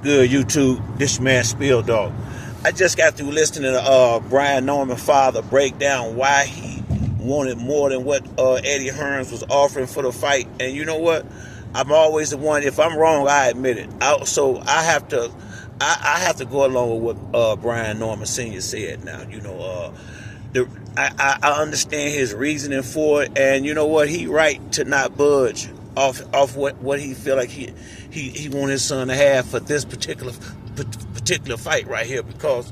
Good YouTube, this man Spill Dog. I just got through listening to Brian Norman father break down why he wanted more than what Eddie Hearns was offering for the fight. And you know what? I'm always the one. If I'm wrong, I admit it. So I have to, I have to go along with what Brian Norman Sr. said. Now, I understand his reasoning for it, and you know what? He right to not budge off what he feel like he want his son to have for this particular fight right here, because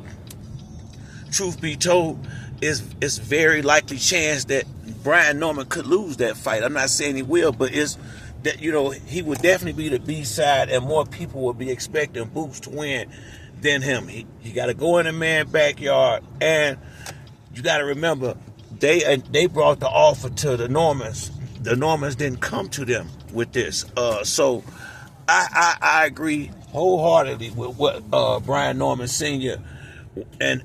truth be told, it's very likely chance that Brian Norman could lose that fight. I'm not saying he will, but it's that he would definitely be the B side, and more people will be expecting Boots to win than him. He got to go in the man's backyard, and you got to remember they brought the offer to the Normans. The Normans didn't come to them with this. So I agree wholeheartedly with what Brian Norman Sr. and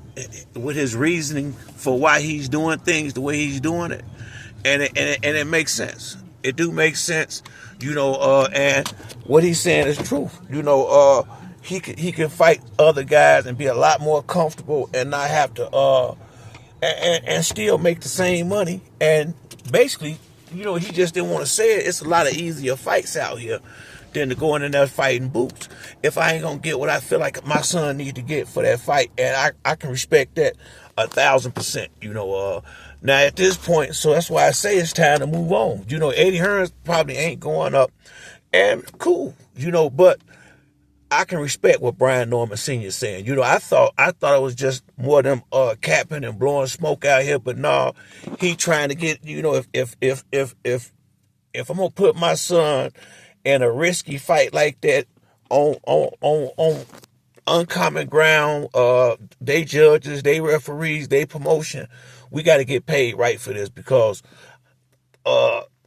with his reasoning for why he's doing things the way he's doing it, and it makes sense. It do make sense, and what he's saying is truth. He can fight other guys and be a lot more comfortable and not have to and still make the same money. And basically, he just didn't want to say it. It's a lot of easier fights out here than to go in there fighting Boots. If I ain't gonna get what I feel like my son need to get for that fight, and I can respect that 1,000%. Now at this point, so that's why I say it's time to move on. Eddie Hearns probably ain't going up, and cool. But I can respect what Brian Norman Sr. is saying. I thought it was just more of them capping and blowing smoke out here, but no, he trying to get, if I'm gonna put my son in a risky fight like that on uncommon ground, they judges, they referees, they promotion, we got to get paid right for this, because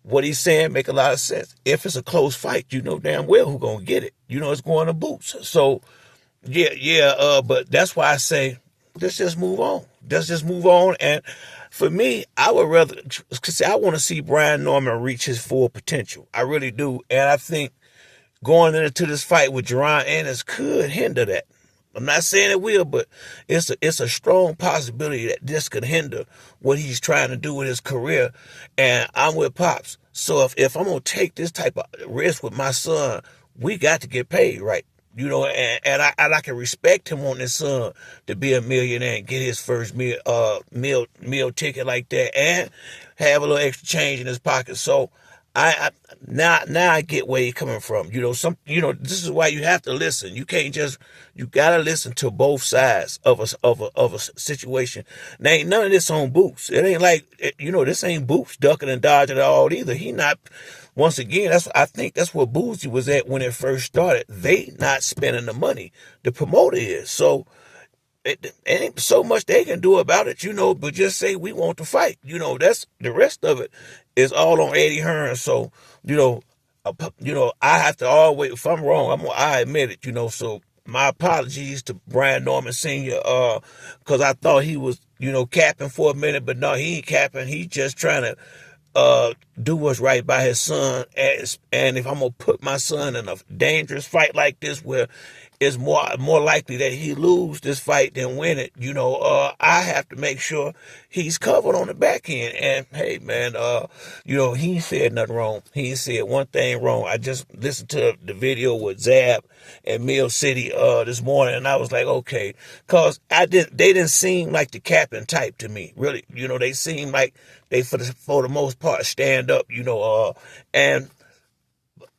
what he's saying make a lot of sense. If it's a close fight, you know damn well who gonna get it. It's going to Boots. So but that's why I say let's just move on. Let's just move on. And for me, I would rather, because I want to see Brian Norman reach his full potential. I really do. And I think going into this fight with Jaron Ennis could hinder that. I'm not saying it will, but it's a strong possibility that this could hinder what he's trying to do with his career. And I'm with Pops. So if I'm going to take this type of risk with my son, we got to get paid right. And I can respect him on his son to be a millionaire and get his first meal ticket like that, and have a little extra change in his pocket. So I now I get where you're coming from. This is why you have to listen. You gotta listen to both sides of a situation. Now ain't none of this on Boots. It ain't like this ain't Boots ducking and dodging at all either. He not. Once again, I think that's where Boozy was at when it first started. They not spending the money. The promoter is. So it ain't so much they can do about it, but just say we want to fight. That's the rest of it is all on Eddie Hearns. So, I have to always, if I'm wrong, I admit it, so my apologies to Brian Norman Sr. Because I thought he was, capping for a minute, but no, he ain't capping. He's just trying to do what's right by his son. And if I'm gonna put my son in a dangerous fight like this, where it's more likely that he lose this fight than win it, I have to make sure he's covered on the back end. And hey, man, he ain't said nothing wrong. He ain't said one thing wrong. I just listened to the video with Zab and Mill City this morning, and I was like, okay, cause they didn't seem like the capping type to me, really. They seem like they for the most part stand up, and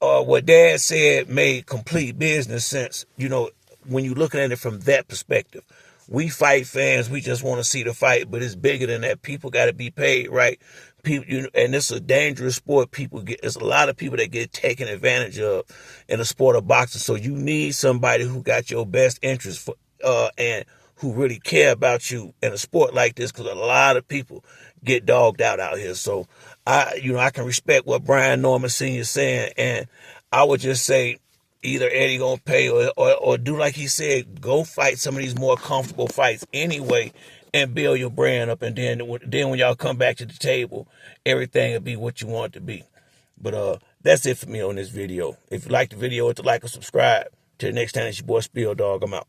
what Dad said made complete business sense, when you're looking at it from that perspective. We fight fans, we just want to see the fight, but it's bigger than that. People got to be paid, right? People, and it's a dangerous sport. There's a lot of people that get taken advantage of in the sport of boxing. So you need somebody who got your best interest for, and who really care about you in a sport like this, because a lot of people get dogged out here. So I can respect what Brian Norman Sr. is saying, and I would just say either Eddie gonna pay or do like he said, go fight some of these more comfortable fights anyway, and build your brand up, and then when y'all come back to the table, everything will be what you want it to be. But that's it for me on this video. If you like the video, hit the like or subscribe. Till the next time, it's your boy Spill Dog. I'm out.